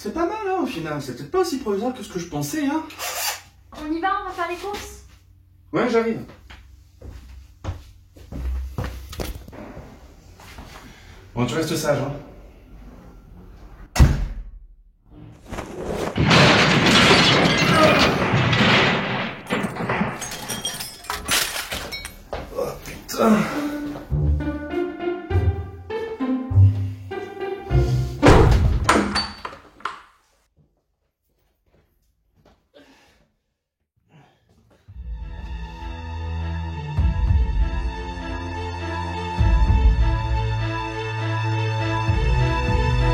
C'est pas mal, hein, au final. C'est peut-être pas aussi provisoire que ce que je pensais, hein. On y va, on va faire les courses. Ouais, j'arrive. Bon, tu restes sage, hein. Oh, putain.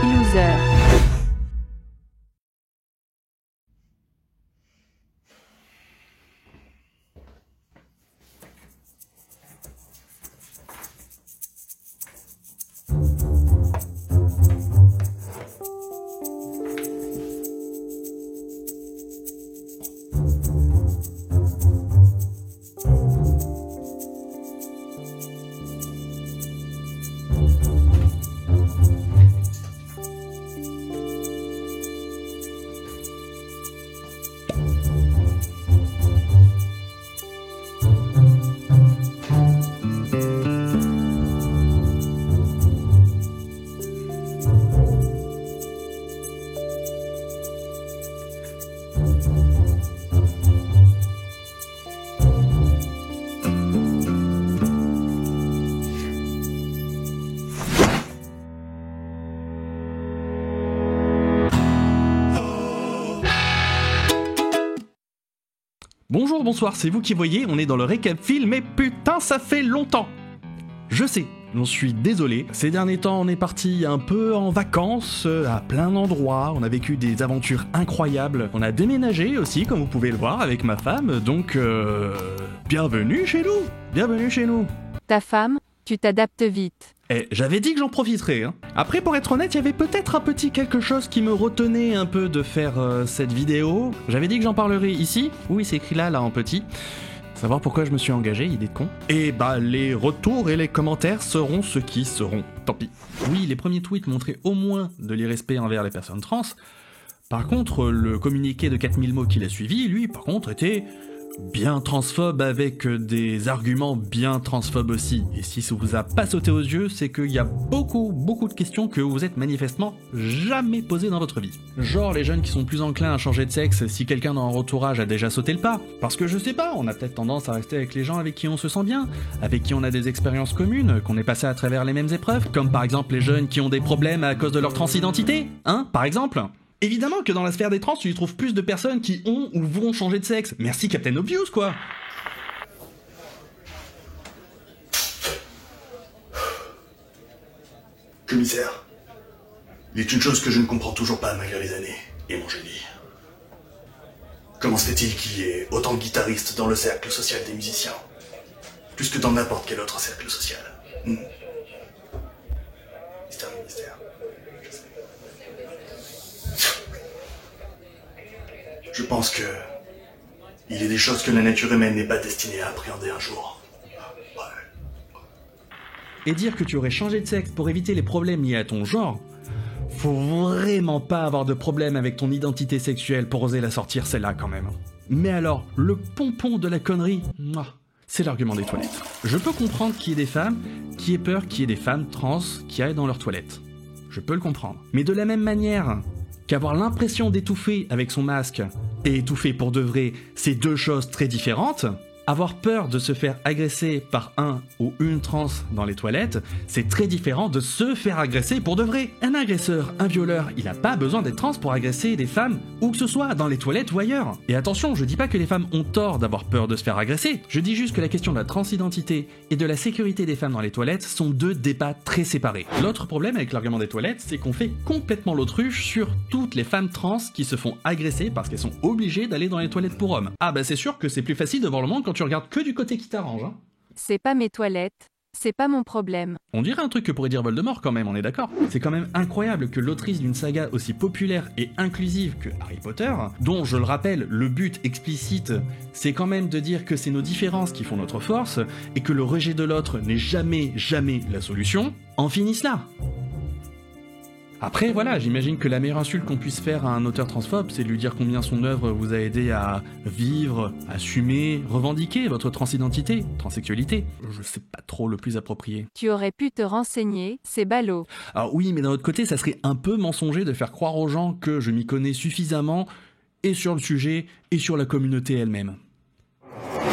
Loser. Bonjour, bonsoir, c'est vous qui voyez, on est dans le récap film, mais putain, ça fait longtemps. Je sais, j'en suis désolé. Ces derniers temps, on est parti un peu en vacances, à plein d'endroits, on a vécu des aventures incroyables. On a déménagé aussi, comme vous pouvez le voir, avec ma femme, donc bienvenue chez nous. Bienvenue chez nous. Ta femme, tu t'adaptes vite. Eh, j'avais dit que j'en profiterais, hein. Après, pour être honnête, il y avait peut-être un petit quelque chose qui me retenait un peu de faire cette vidéo. J'avais dit que j'en parlerais ici. Oui, c'est écrit là en petit. Savoir pourquoi je me suis engagé, idée de con. Et bah, les retours et les commentaires seront ce qui seront. Tant pis. Oui, les premiers tweets montraient au moins de l'irrespect envers les personnes trans. Par contre, le communiqué de 4000 mots qui l'a suivi, lui, par contre, était bien transphobe avec des arguments bien transphobes aussi. Et si ça vous a pas sauté aux yeux, c'est qu'il y a beaucoup de questions que vous êtes manifestement jamais posées dans votre vie. Genre les jeunes qui sont plus enclins à changer de sexe si quelqu'un dans leur entourage a déjà sauté le pas. Parce que je sais pas, on a peut-être tendance à rester avec les gens avec qui on se sent bien, avec qui on a des expériences communes, qu'on est passé à travers les mêmes épreuves, comme par exemple les jeunes qui ont des problèmes à cause de leur transidentité, hein, par exemple. Évidemment que dans la sphère des trans, tu y trouves plus de personnes qui ont ou vont changer de sexe. Merci Captain Obvious, quoi. Commissaire, il est une chose que je ne comprends toujours pas malgré les années et mon génie. Comment se fait-il qu'il y ait autant de guitaristes dans le cercle social des musiciens, plus que dans n'importe quel autre cercle social? Mystère, mystère. Je pense que il est des choses que la nature humaine n'est pas destinée à appréhender un jour. Et dire que tu aurais changé de sexe pour éviter les problèmes liés à ton genre, faut vraiment pas avoir de problème avec ton identité sexuelle pour oser la sortir celle-là quand même. Mais alors, le pompon de la connerie, c'est l'argument des toilettes. Je peux comprendre qu'il y ait des femmes qui aient peur qu'il y ait des femmes trans qui aillent dans leurs toilettes. Je peux le comprendre. Mais de la même manière qu'avoir l'impression d'étouffer avec son masque et étouffer pour de vrai, c'est deux choses très différentes. Avoir peur de se faire agresser par un ou une trans dans les toilettes, c'est très différent de se faire agresser pour de vrai. Un agresseur, un violeur, il a pas besoin d'être trans pour agresser des femmes, où que ce soit, dans les toilettes ou ailleurs. Et attention, je dis pas que les femmes ont tort d'avoir peur de se faire agresser, je dis juste que la question de la transidentité et de la sécurité des femmes dans les toilettes sont deux débats très séparés. L'autre problème avec l'argument des toilettes, c'est qu'on fait complètement l'autruche sur toutes les femmes trans qui se font agresser parce qu'elles sont obligées d'aller dans les toilettes pour hommes. Ah bah c'est sûr que c'est plus facile de voir le monde quand tu regardes que du côté qui t'arrange, hein. C'est pas mes toilettes, c'est pas mon problème. On dirait un truc que pourrait dire Voldemort quand même, on est d'accord. C'est quand même incroyable que l'autrice d'une saga aussi populaire et inclusive que Harry Potter, dont je le rappelle, le but explicite, c'est quand même de dire que c'est nos différences qui font notre force, et que le rejet de l'autre n'est jamais la solution, en finisse là. Après, voilà, j'imagine que la meilleure insulte qu'on puisse faire à un auteur transphobe, c'est de lui dire combien son œuvre vous a aidé à vivre, assumer, revendiquer votre transidentité, transsexualité. Je sais pas trop le plus approprié. Tu aurais pu te renseigner, c'est ballot. Alors oui, mais d'un autre côté, ça serait un peu mensonger de faire croire aux gens que je m'y connais suffisamment, et sur le sujet, et sur la communauté elle-même.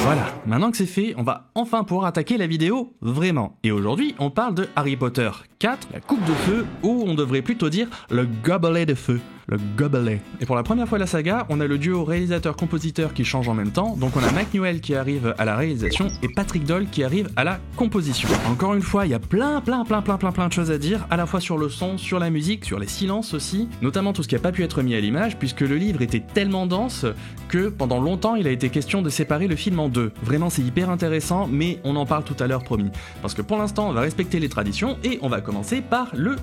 Voilà, maintenant que c'est fait, on va enfin pouvoir attaquer la vidéo vraiment. Et aujourd'hui, on parle de Harry Potter 4, la coupe de feu, ou on devrait plutôt dire le gobelet de feu. Le gobelet. Et pour la première fois de la saga, on a le duo réalisateur-compositeur qui change en même temps, donc on a Mike Newell qui arrive à la réalisation et Patrick Doyle qui arrive à la composition. Encore une fois, il y a plein de choses à dire, à la fois sur le son, sur la musique, sur les silences aussi, notamment tout ce qui n'a pas pu être mis à l'image, puisque le livre était tellement dense que pendant longtemps il a été question de séparer le film en deux. Vraiment c'est hyper intéressant, mais on en parle tout à l'heure promis. Parce que pour l'instant on va respecter les traditions et on va commencer par le...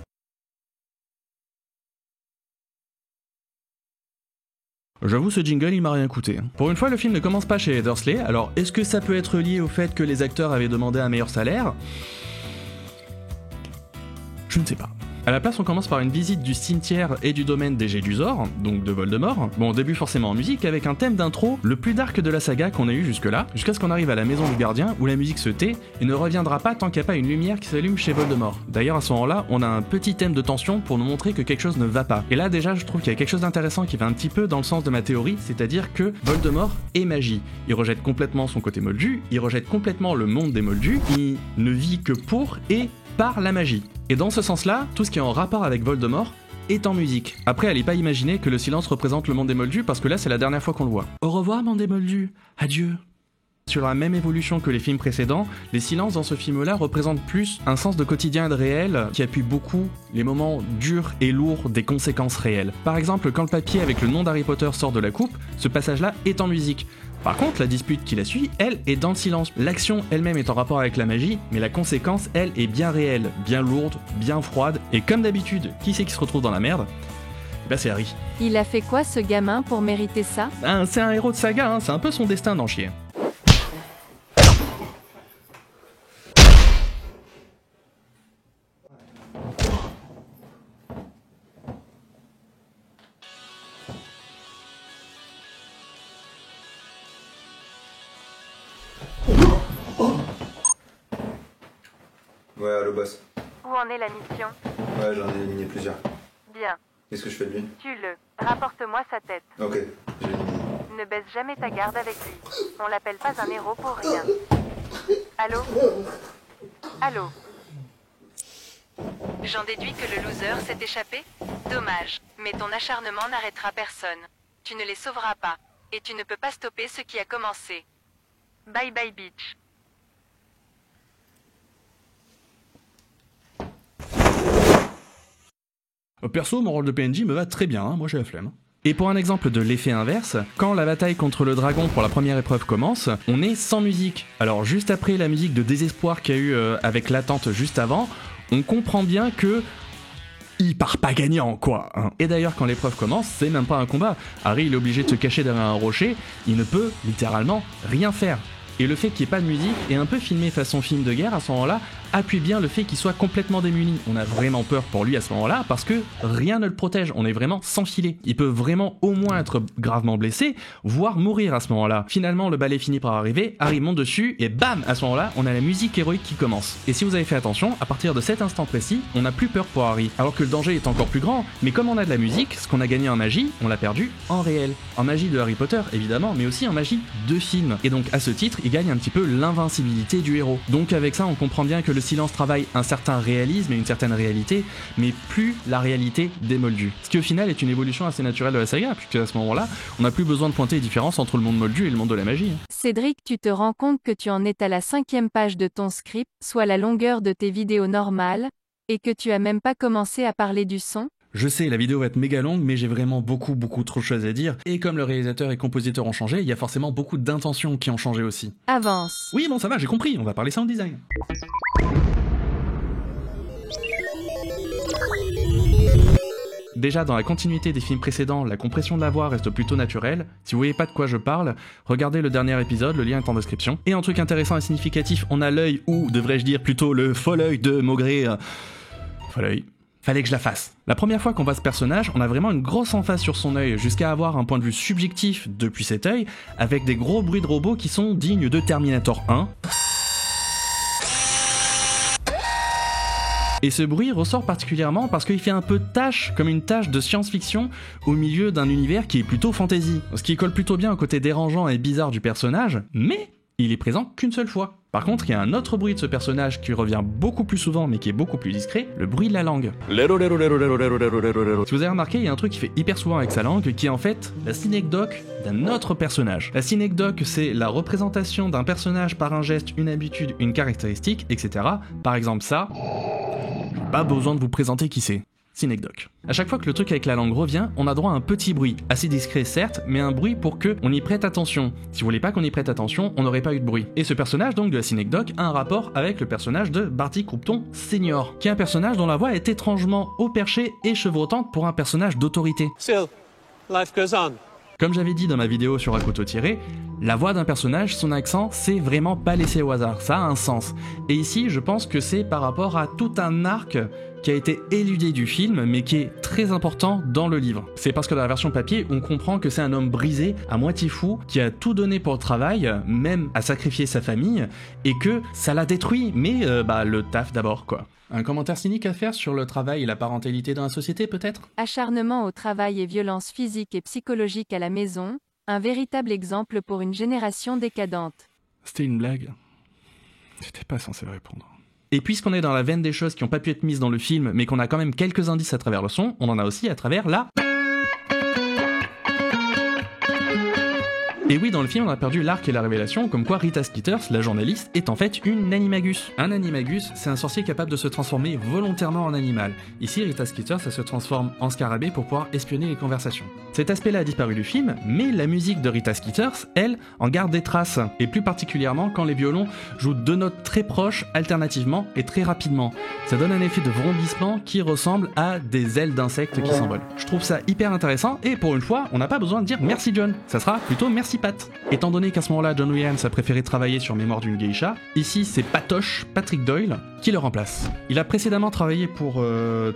J'avoue, ce jingle, il m'a rien coûté. Pour une fois, le film ne commence pas chez Dursley, alors est-ce que ça peut être lié au fait que les acteurs avaient demandé un meilleur salaire ? Je ne sais pas. À la place, on commence par une visite du cimetière et du domaine des Gédusor, donc de Voldemort. Bon, au début forcément en musique, avec un thème d'intro le plus dark de la saga qu'on a eu jusque-là, jusqu'à ce qu'on arrive à la maison du gardien, où la musique se tait et ne reviendra pas tant qu'il n'y a pas une lumière qui s'allume chez Voldemort. D'ailleurs, à ce moment-là, on a un petit thème de tension pour nous montrer que quelque chose ne va pas. Et là, déjà, je trouve qu'il y a quelque chose d'intéressant qui va un petit peu dans le sens de ma théorie, c'est-à-dire que Voldemort est magie. Il rejette complètement son côté moldu, il rejette complètement le monde des moldus, il ne vit que pour et par la magie. Et dans ce sens-là, tout ce qui est en rapport avec Voldemort est en musique. Après, allez pas imaginer que le silence représente le monde des moldus, parce que là, c'est la dernière fois qu'on le voit. Au revoir, monde des moldus. Adieu. Sur la même évolution que les films précédents, les silences dans ce film-là représentent plus un sens de quotidien et de réel qui appuie beaucoup les moments durs et lourds des conséquences réelles. Par exemple, quand le papier avec le nom d'Harry Potter sort de la coupe, ce passage-là est en musique. Par contre, la dispute qui la suit, elle, est dans le silence. L'action elle-même est en rapport avec la magie, mais la conséquence, elle, est bien réelle, bien lourde, bien froide, et comme d'habitude, qui c'est qui se retrouve dans la merde ? Bah c'est Harry. Il a fait quoi ce gamin pour mériter ça ? C'est un héros de saga, hein, c'est un peu son destin d'en chier. Ouais, allô boss. Où en est la mission? Ouais, j'en ai éliminé plusieurs. Bien. Qu'est-ce que je fais de lui? Tue-le. Rapporte-moi sa tête. Ok, j'ai éliminé. Ne baisse jamais ta garde avec lui. On l'appelle pas un héros pour rien. Allô? Allô? J'en déduis que le loser s'est échappé? Dommage, mais ton acharnement n'arrêtera personne. Tu ne les sauveras pas, et tu ne peux pas stopper ce qui a commencé. Bye bye bitch. Perso, mon rôle de PNJ me va très bien, hein, moi j'ai la flemme. Et pour un exemple de l'effet inverse, quand la bataille contre le dragon pour la première épreuve commence, on est sans musique. Alors juste après la musique de désespoir qu'il y a eu avec l'attente juste avant, on comprend bien que il part pas gagnant, quoi. Hein. Et d'ailleurs, quand l'épreuve commence, c'est même pas un combat. Harry, il est obligé de se cacher derrière un rocher, il ne peut littéralement rien faire. Et le fait qu'il n'y ait pas de musique et un peu filmé façon film de guerre à ce moment-là appuie bien le fait qu'il soit complètement démuni. On a vraiment peur pour lui à ce moment-là parce que rien ne le protège, on est vraiment sans filet. Il peut vraiment au moins être gravement blessé, voire mourir à ce moment-là. Finalement, le balai finit par arriver, Harry monte dessus et bam, à ce moment-là, on a la musique héroïque qui commence. Et si vous avez fait attention, à partir de cet instant précis, on n'a plus peur pour Harry, alors que le danger est encore plus grand. Mais comme on a de la musique, ce qu'on a gagné en magie, on l'a perdu en réel. En magie de Harry Potter, évidemment, mais aussi en magie de film. Et donc à ce titre, il gagne un petit peu l'invincibilité du héros. Donc avec ça, on comprend bien que le silence travaille un certain réalisme et une certaine réalité, mais plus la réalité des moldus. Ce qui au final est une évolution assez naturelle de la saga, puisque à ce moment-là, on n'a plus besoin de pointer les différences entre le monde moldu et le monde de la magie. Cédric, tu te rends compte que tu en es à la 5e page de ton script, soit la longueur de tes vidéos normales, et que tu as même pas commencé à parler du son ? Je sais, la vidéo va être méga longue, mais j'ai vraiment beaucoup trop de choses à dire. Et comme le réalisateur et compositeur ont changé, il y a forcément beaucoup d'intentions qui ont changé aussi. Avance. Oui, bon, ça va, j'ai compris, on va parler sound design. Déjà, dans la continuité des films précédents, la compression de la voix reste plutôt naturelle. Si vous voyez pas de quoi je parle, regardez le dernier épisode, le lien est en description. Et un truc intéressant et significatif, on a l'œil, ou devrais-je dire plutôt le fol œil de Maugré... Fol œil. fallait que je la fasse. La première fois qu'on voit ce personnage, on a vraiment une grosse emphase sur son œil, jusqu'à avoir un point de vue subjectif depuis cet œil, avec des gros bruits de robots qui sont dignes de Terminator 1. Et ce bruit ressort particulièrement parce qu'il fait un peu tâche, comme une tâche de science-fiction, au milieu d'un univers qui est plutôt fantasy. Ce qui colle plutôt bien au côté dérangeant et bizarre du personnage, mais il est présent qu'une seule fois. Par contre, il y a un autre bruit de ce personnage qui revient beaucoup plus souvent mais qui est beaucoup plus discret, le bruit de la langue. Si vous avez remarqué, il y a un truc qui fait hyper souvent avec sa langue qui est en fait la synecdoque d'un autre personnage. La synecdoque, c'est la représentation d'un personnage par un geste, une habitude, une caractéristique, etc. Par exemple ça, pas besoin de vous présenter qui c'est. Synecdoque. À chaque fois que le truc avec la langue revient, on a droit à un petit bruit, assez discret certes, mais un bruit pour que on y prête attention. Si vous voulez pas qu'on y prête attention, on n'aurait pas eu de bruit. Et ce personnage donc de la synecdoque a un rapport avec le personnage de Barty Croupton Senior, qui est un personnage dont la voix est étrangement haut perchée et chevrotante pour un personnage d'autorité. Still, life goes on. Comme j'avais dit dans ma vidéo sur Un couteau tiré, la voix d'un personnage, son accent, c'est vraiment pas laissé au hasard, ça a un sens. Et ici, je pense que c'est par rapport à tout un arc qui a été éludé du film, mais qui est très important dans le livre. C'est parce que dans la version papier, on comprend que c'est un homme brisé, à moitié fou, qui a tout donné pour le travail, même à sacrifier sa famille, et que ça l'a détruit, mais le taf d'abord, quoi. Un commentaire cynique à faire sur le travail et la parentalité dans la société, peut-être ? Acharnement au travail et violence physique et psychologique à la maison, un véritable exemple pour une génération décadente. C'était une blague. J'étais pas censé répondre. Et puisqu'on est dans la veine des choses qui n'ont pas pu être mises dans le film, mais qu'on a quand même quelques indices à travers le son, on en a aussi à travers la... Et oui, dans le film, on a perdu l'arc et la révélation, comme quoi Rita Skeeters, la journaliste, est en fait une animagus. Un animagus, c'est un sorcier capable de se transformer volontairement en animal. Ici, Rita Skeeters, elle se transforme en scarabée pour pouvoir espionner les conversations. Cet aspect-là a disparu du film, mais la musique de Rita Skeeters, elle, en garde des traces, et plus particulièrement quand les violons jouent deux notes très proches, alternativement et très rapidement. Ça donne un effet de vrombissement qui ressemble à des ailes d'insectes qui s'envolent. Je trouve ça hyper intéressant, et pour une fois, on n'a pas besoin de dire merci John, ça sera plutôt merci Pat. Étant donné qu'à ce moment-là, John Williams a préféré travailler sur Mémoire d'une geisha, ici c'est Patoche, Patrick Doyle, qui le remplace. Il a précédemment travaillé pour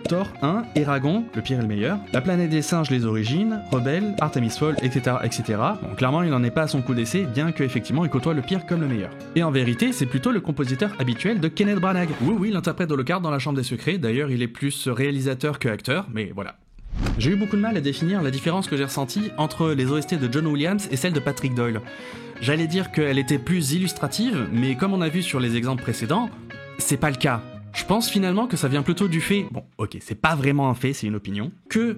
Thor 1, Eragon, le pire et le meilleur, La planète des singes, les origines, Rebelle, Artemis Fowl, etc. etc. Bon, clairement, il n'en est pas à son coup d'essai, bien qu'effectivement il côtoie le pire comme le meilleur. Et en vérité, c'est plutôt le compositeur habituel de Kenneth Branagh. Oui, l'interprète d'Holocard dans La Chambre des Secrets, d'ailleurs il est plus réalisateur que acteur, mais voilà. J'ai eu beaucoup de mal à définir la différence que j'ai ressentie entre les OST de John Williams et celle de Patrick Doyle. J'allais dire qu'elle était plus illustrative, mais comme on a vu sur les exemples précédents, c'est pas le cas. Je pense finalement que ça vient plutôt du fait, bon ok, c'est pas vraiment un fait, c'est une opinion, que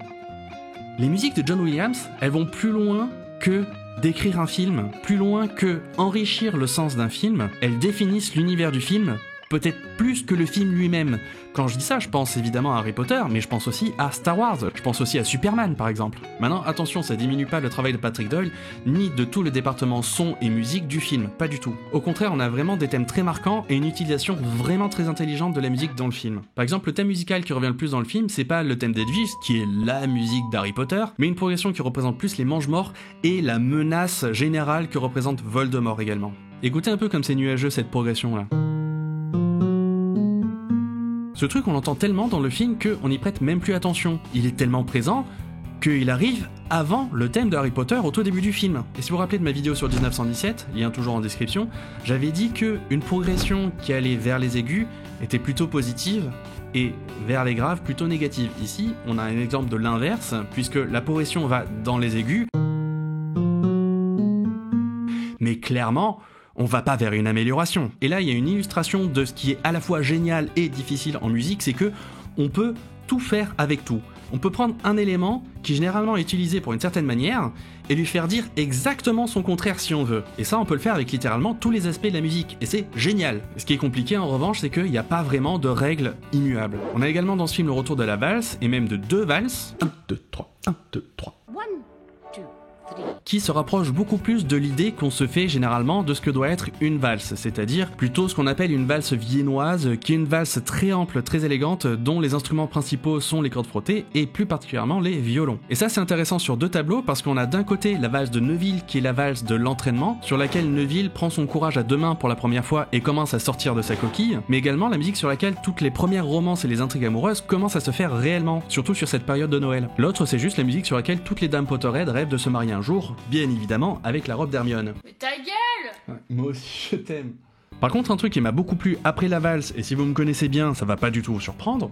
les musiques de John Williams, elles vont plus loin que d'écrire un film, plus loin que enrichir le sens d'un film, elles définissent l'univers du film, peut-être plus que le film lui-même. Quand je dis ça, je pense évidemment à Harry Potter, mais je pense aussi à Star Wars, je pense aussi à Superman par exemple. Maintenant, attention, ça diminue pas le travail de Patrick Doyle, ni de tout le département son et musique du film, pas du tout. Au contraire, on a vraiment des thèmes très marquants et une utilisation vraiment très intelligente de la musique dans le film. Par exemple, le thème musical qui revient le plus dans le film, c'est pas le thème d'Edwige, qui est la musique d'Harry Potter, mais une progression qui représente plus les mange-morts et la menace générale que représente Voldemort également. Écoutez un peu comme c'est nuageux cette progression-là. Ce truc, on l'entend tellement dans le film qu'on n'y prête même plus attention. Il est tellement présent qu'il arrive avant le thème de Harry Potter au tout début du film. Et si vous vous rappelez de ma vidéo sur 1917, lien toujours en description, j'avais dit qu'une progression qui allait vers les aigus était plutôt positive et vers les graves plutôt négative. Ici, on a un exemple de l'inverse, puisque la progression va dans les aigus, mais clairement, on va pas vers une amélioration. Et là, il y a une illustration de ce qui est à la fois génial et difficile en musique, c'est que on peut tout faire avec tout. On peut prendre un élément qui généralement est utilisé pour une certaine manière et lui faire dire exactement son contraire si on veut. Et ça, on peut le faire avec littéralement tous les aspects de la musique. Et c'est génial. Ce qui est compliqué en revanche, c'est qu'il n'y a pas vraiment de règles immuables. On a également dans ce film le retour de la valse, et même de deux valses. 1, 2, 3, 1, 2, 3. 1, 2, qui se rapproche beaucoup plus de l'idée qu'on se fait généralement de ce que doit être une valse, c'est-à-dire plutôt ce qu'on appelle une valse viennoise, qui est une valse très ample, très élégante, dont les instruments principaux sont les cordes frottées et plus particulièrement les violons. Et ça c'est intéressant sur deux tableaux parce qu'on a d'un côté la valse de Neuville qui est la valse de l'entraînement, sur laquelle Neuville prend son courage à deux mains pour la première fois et commence à sortir de sa coquille, mais également la musique sur laquelle toutes les premières romances et les intrigues amoureuses commencent à se faire réellement, surtout sur cette période de Noël. L'autre c'est juste la musique sur laquelle toutes les dames Potterhead rêvent de se marier un jour, bien évidemment avec la robe d'Hermione. Mais ta gueule! Ouais, moi aussi je t'aime. Par contre un truc qui m'a beaucoup plu après la valse, et si vous me connaissez bien ça va pas du tout vous surprendre,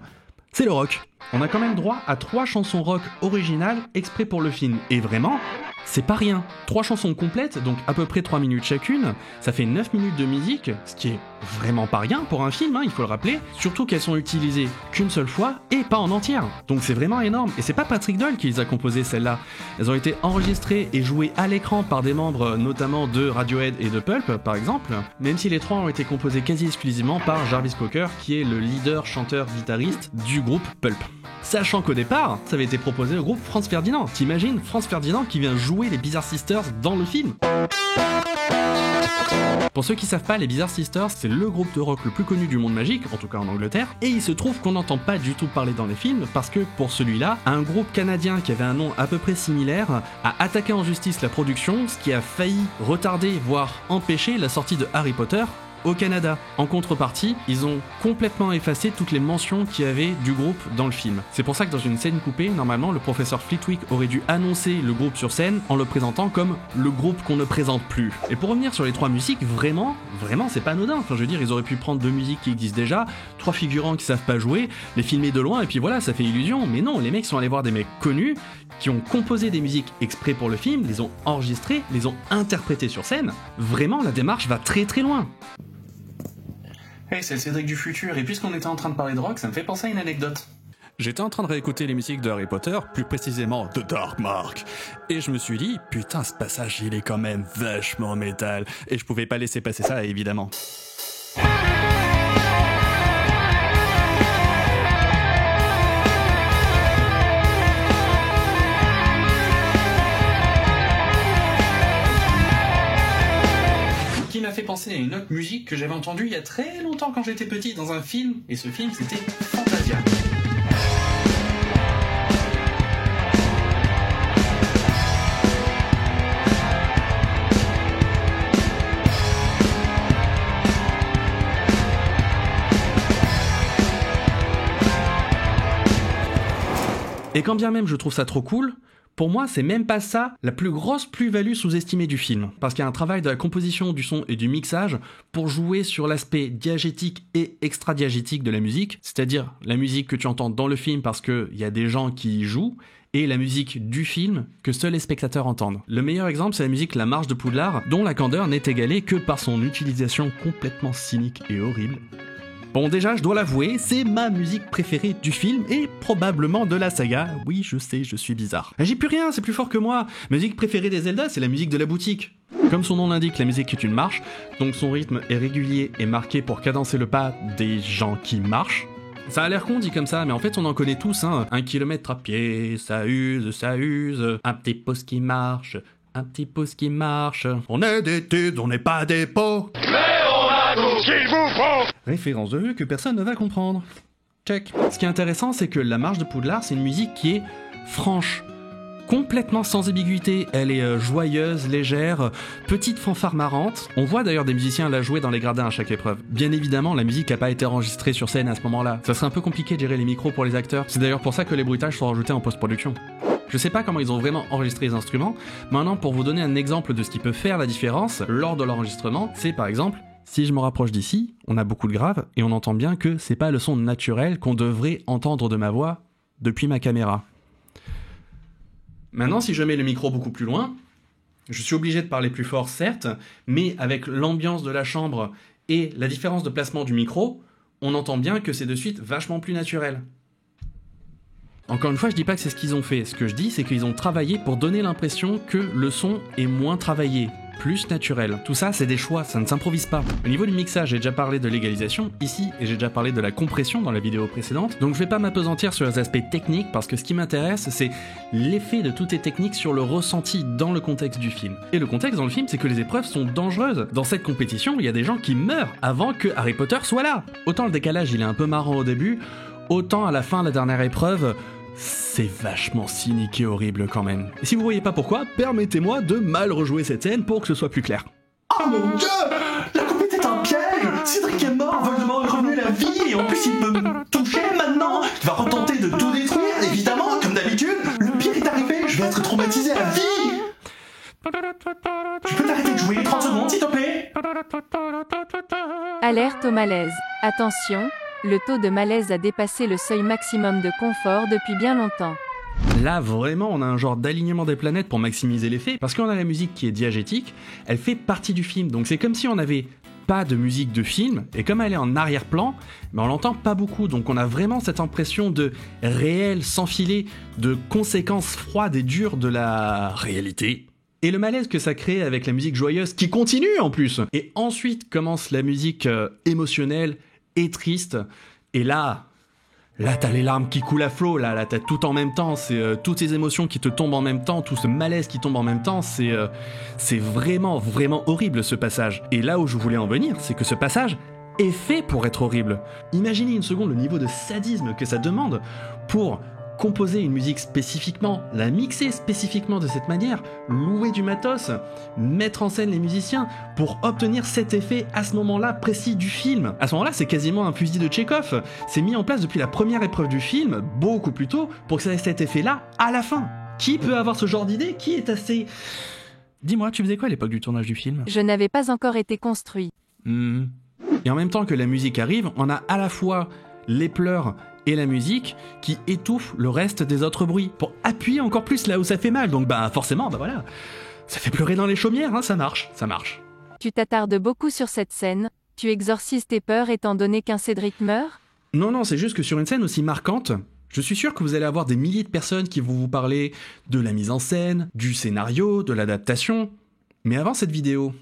c'est le rock. On a quand même droit à 3 chansons rock originales exprès pour le film, et vraiment, c'est pas rien. 3 chansons complètes, donc à peu près 3 minutes chacune, ça fait 9 minutes de musique, ce qui est vraiment pas rien pour un film, hein, il faut le rappeler, surtout qu'elles sont utilisées qu'une seule fois et pas en entière. Donc c'est vraiment énorme, et c'est pas Patrick Doyle qui les a composées celles-là. Elles ont été enregistrées et jouées à l'écran par des membres notamment de Radiohead et de Pulp par exemple, même si les 3 ont été composées quasi exclusivement par Jarvis Cocker qui est le leader, chanteur, guitariste du groupe Pulp. Sachant qu'au départ, ça avait été proposé au groupe Franz Ferdinand. T'imagines Franz Ferdinand qui vient jouer les Bizarre Sisters dans le film? Pour ceux qui savent pas, les Bizarre Sisters, c'est le groupe de rock le plus connu du monde magique, en tout cas en Angleterre, et il se trouve qu'on n'entend pas du tout parler dans les films, parce que pour celui-là, un groupe canadien qui avait un nom à peu près similaire a attaqué en justice la production, ce qui a failli retarder, voire empêcher la sortie de Harry Potter au Canada. En contrepartie, ils ont complètement effacé toutes les mentions qu'il y avait du groupe dans le film. C'est pour ça que dans une scène coupée, normalement, le professeur Flitwick aurait dû annoncer le groupe sur scène en le présentant comme le groupe qu'on ne présente plus. Et pour revenir sur les 3 musiques, vraiment, c'est pas anodin. Enfin, je veux dire, ils auraient pu prendre 2 musiques qui existent déjà, 3 figurants qui savent pas jouer, les filmer de loin et puis voilà, ça fait illusion. Mais non, les mecs sont allés voir des mecs connus qui ont composé des musiques exprès pour le film, les ont enregistrées, les ont interprétées sur scène. Vraiment, la démarche va très très loin. Hey, c'est Cédric du futur, et puisqu'on était en train de parler de rock, ça me fait penser à une anecdote. J'étais en train de réécouter les musiques de Harry Potter, plus précisément The Dark Mark, et je me suis dit, putain, ce passage, il est quand même vachement métal, et je pouvais pas laisser passer ça, évidemment. Qui m'a fait penser à une autre musique que j'avais entendue il y a très longtemps quand j'étais petit dans un film, et ce film c'était Fantasia. Et quand bien même je trouve ça trop cool, pour moi, c'est même pas ça la plus grosse plus-value sous-estimée du film. Parce qu'il y a un travail de la composition du son et du mixage pour jouer sur l'aspect diégétique et extra-diégétique de la musique, c'est-à-dire la musique que tu entends dans le film parce qu'il y a des gens qui y jouent, et la musique du film que seuls les spectateurs entendent. Le meilleur exemple, c'est la musique La Marche de Poudlard, dont la candeur n'est égalée que par son utilisation complètement cynique et horrible. Bon, déjà, je dois l'avouer, c'est ma musique préférée du film et probablement de la saga. Oui, je sais, je suis bizarre. J'y plus rien, c'est plus fort que moi. Ma musique préférée des Zelda, c'est la musique de la boutique. Comme son nom l'indique, la musique est une marche, donc son rythme est régulier et marqué pour cadencer le pas des gens qui marchent. Ça a l'air con dit comme ça, mais en fait on en connaît tous, hein. 1 kilomètre à pied, ça use, un petit pouce qui marche, un petit pouce qui marche. On est des tudes, on n'est pas des pots. Qu'il vous faut. Référence de rue que personne ne va comprendre. Check. Ce qui est intéressant, c'est que La Marche de Poudlard, c'est une musique qui est franche, complètement sans ambiguïté. Elle est joyeuse, légère, petite fanfare marrante. On voit d'ailleurs des musiciens la jouer dans les gradins à chaque épreuve. Bien évidemment, la musique n'a pas été enregistrée sur scène à ce moment-là. Ça serait un peu compliqué de gérer les micros pour les acteurs. C'est d'ailleurs pour ça que les bruitages sont rajoutés en post-production. Je sais pas comment ils ont vraiment enregistré les instruments. Maintenant, pour vous donner un exemple de ce qui peut faire la différence lors de l'enregistrement, c'est par exemple, si je me rapproche d'ici, on a beaucoup de graves et on entend bien que c'est pas le son naturel qu'on devrait entendre de ma voix depuis ma caméra. Maintenant, si je mets le micro beaucoup plus loin, je suis obligé de parler plus fort, certes, mais avec l'ambiance de la chambre et la différence de placement du micro, on entend bien que c'est de suite vachement plus naturel. Encore une fois, je dis pas que c'est ce qu'ils ont fait. Ce que je dis, c'est qu'ils ont travaillé pour donner l'impression que le son est moins travaillé, plus naturel. Tout ça, c'est des choix, ça ne s'improvise pas. Au niveau du mixage, j'ai déjà parlé de l'égalisation ici, et j'ai déjà parlé de la compression dans la vidéo précédente, donc je vais pas m'apesantir sur les aspects techniques, parce que ce qui m'intéresse, c'est l'effet de toutes les techniques sur le ressenti dans le contexte du film. Et le contexte dans le film, c'est que les épreuves sont dangereuses. Dans cette compétition, il y a des gens qui meurent avant que Harry Potter soit là. Autant le décalage, il est un peu marrant au début, autant à la fin, la dernière épreuve, c'est vachement cynique et horrible quand même. Et si vous voyez pas pourquoi, permettez-moi de mal rejouer cette scène pour que ce soit plus clair. Oh mon dieu! La compète est un piège! Cédric est mort, Voldemort est revenu à la vie, et en plus il peut me toucher maintenant! Il va retenter de tout détruire, évidemment, comme d'habitude! Le pire est arrivé, je vais être traumatisé à vie! Tu peux t'arrêter de jouer 30 secondes, s'il te plaît? Alerte au malaise. Attention, le taux de malaise a dépassé le seuil maximum de confort depuis bien longtemps. Là, vraiment, on a un genre d'alignement des planètes pour maximiser l'effet, parce qu'on a la musique qui est diégétique, elle fait partie du film, donc c'est comme si on n'avait pas de musique de film, et comme elle est en arrière-plan, mais on l'entend pas beaucoup, donc on a vraiment cette impression de réel sans filet, de conséquences froides et dures de la réalité. Et le malaise que ça crée avec la musique joyeuse, qui continue en plus. Et ensuite commence la musique émotionnelle et triste, et là t'as les larmes qui coulent à flot, là t'as tout en même temps, c'est toutes ces émotions qui te tombent en même temps, tout ce malaise qui tombe en même temps, c'est vraiment, vraiment horrible ce passage. Et là où je voulais en venir, c'est que ce passage est fait pour être horrible. Imaginez une seconde le niveau de sadisme que ça demande pour composer une musique spécifiquement, la mixer spécifiquement de cette manière, louer du matos, mettre en scène les musiciens pour obtenir cet effet à ce moment-là précis du film. À ce moment-là, c'est quasiment un fusil de Tchekhov. C'est mis en place depuis la première épreuve du film, beaucoup plus tôt, pour que ça ait cet effet-là à la fin. Qui peut avoir ce genre d'idée? Qui est assez... Dis-moi, tu faisais quoi à l'époque du tournage du film? Je n'avais pas encore été construit. Et en même temps que la musique arrive, on a à la fois les pleurs et la musique qui étouffe le reste des autres bruits pour appuyer encore plus là où ça fait mal. Donc forcément, voilà, ça fait pleurer dans les chaumières, hein, ça marche. Tu t'attardes beaucoup sur cette scène, tu exorcises tes peurs étant donné qu'un Cédric meurt? Non, c'est juste que sur une scène aussi marquante, je suis sûr que vous allez avoir des milliers de personnes qui vont vous parler de la mise en scène, du scénario, de l'adaptation. Mais avant cette vidéo,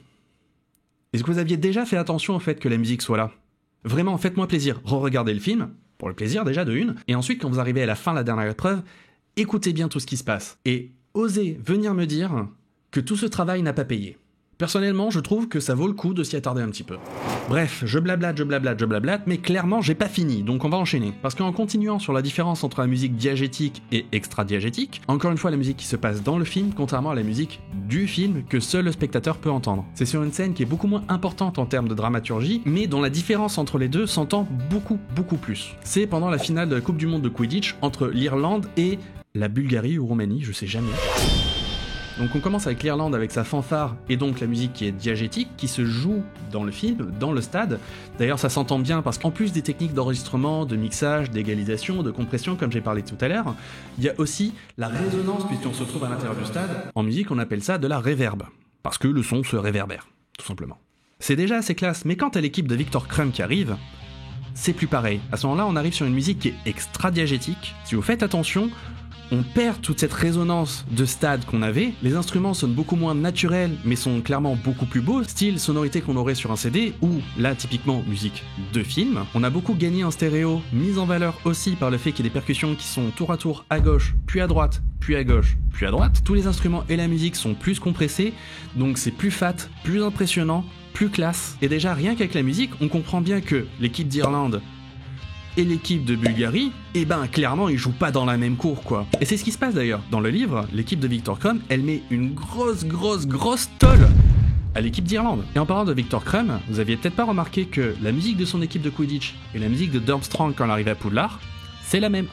est-ce que vous aviez déjà fait attention au fait que la musique soit là? Vraiment, faites-moi plaisir, re-regardez le film, pour le plaisir déjà de une, et ensuite quand vous arrivez à la fin de la dernière épreuve, écoutez bien tout ce qui se passe, et osez venir me dire que tout ce travail n'a pas payé. Personnellement, je trouve que ça vaut le coup de s'y attarder un petit peu. Bref, je blablate, mais clairement, j'ai pas fini, donc on va enchaîner. Parce qu'en continuant sur la différence entre la musique diégétique et extra-diégétique, encore une fois, la musique qui se passe dans le film, contrairement à la musique du film que seul le spectateur peut entendre. C'est sur une scène qui est beaucoup moins importante en termes de dramaturgie, mais dont la différence entre les deux s'entend beaucoup plus. C'est pendant la finale de la Coupe du Monde de Quidditch entre l'Irlande et la Bulgarie ou Roumanie, je sais jamais. Donc on commence avec l'Irlande avec sa fanfare et donc la musique qui est diégétique, qui se joue dans le film, dans le stade. D'ailleurs ça s'entend bien parce qu'en plus des techniques d'enregistrement, de mixage, d'égalisation, de compression comme j'ai parlé tout à l'heure, il y a aussi la résonance puisqu'on se trouve à l'intérieur du stade. En musique on appelle ça de la réverb, parce que le son se réverbère, tout simplement. C'est déjà assez classe, mais quand t'as l'équipe de Viktor Krum qui arrive, c'est plus pareil. À ce moment-là on arrive sur une musique qui est extra diégétique. Si vous faites attention, on perd toute cette résonance de stade qu'on avait, les instruments sonnent beaucoup moins naturels mais sont clairement beaucoup plus beaux, style sonorité qu'on aurait sur un CD ou là typiquement musique de film. On a beaucoup gagné en stéréo, mise en valeur aussi par le fait qu'il y ait des percussions qui sont tour à tour à gauche, puis à droite, puis à gauche, puis à droite. Tous les instruments et la musique sont plus compressés, donc c'est plus fat, plus impressionnant, plus classe. Et déjà rien qu'avec la musique, on comprend bien que l'équipe d'Irlande et l'équipe de Bulgarie, clairement ils jouent pas dans la même cour quoi. Et c'est ce qui se passe d'ailleurs. Dans le livre, l'équipe de Viktor Krum, elle met une grosse tôle à l'équipe d'Irlande. Et en parlant de Viktor Krum, vous aviez peut-être pas remarqué que la musique de son équipe de Quidditch et la musique de Durmstrang quand elle arrive à Poudlard, c'est la même.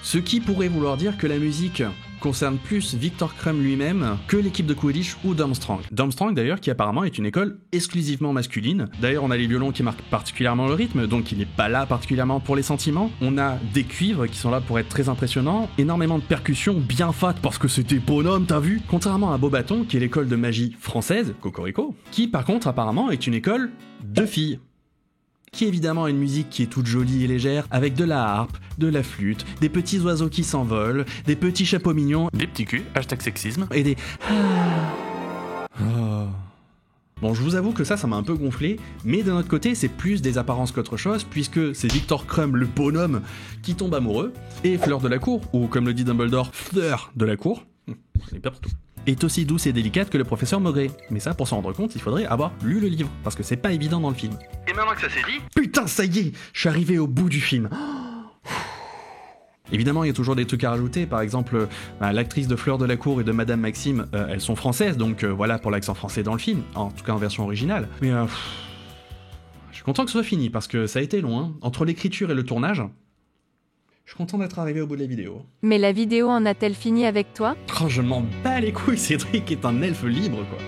Ce qui pourrait vouloir dire que la musique concerne plus Viktor Krum lui-même que l'équipe de Quidditch ou Durmstrang. Durmstrang d'ailleurs qui apparemment est une école exclusivement masculine. D'ailleurs on a les violons qui marquent particulièrement le rythme, donc il n'est pas là particulièrement pour les sentiments. On a des cuivres qui sont là pour être très impressionnants, énormément de percussions bien fat parce que c'était bonhomme, t'as vu? Contrairement à Beauxbatons qui est l'école de magie française, Cocorico, qui par contre apparemment est une école de filles. qui évidemment a une musique qui est toute jolie et légère, avec de la harpe, de la flûte, des petits oiseaux qui s'envolent, des petits chapeaux mignons, Des petits culs, hashtag sexisme. et des... Oh. Bon, je vous avoue que ça m'a un peu gonflé, mais d'un autre côté, c'est plus des apparences qu'autre chose, puisque c'est Victor Crumb, le bonhomme, qui tombe amoureux, et Fleur de la Cour, ou comme le dit Dumbledore, Fleur de la Cour, c'est pas partout, est aussi douce et délicate que le professeur Maugret. Mais ça, pour s'en rendre compte, il faudrait avoir lu le livre, parce que c'est pas évident dans le film. Et maintenant que ça s'est dit, Putain, ça y est, je suis arrivé au bout du film. Évidemment, il y a toujours des trucs à rajouter. Par exemple, l'actrice de Fleur de la Cour et de Madame Maxime, elles sont françaises, donc voilà pour l'accent français dans le film, en tout cas en version originale. Mais je suis content que ce soit fini, parce que ça a été long, hein. Entre l'écriture et le tournage, je suis content d'être arrivé au bout de la vidéo. Mais la vidéo en a-t-elle fini avec toi? Oh, je m'en bats les couilles, Cédric est un elfe libre, quoi.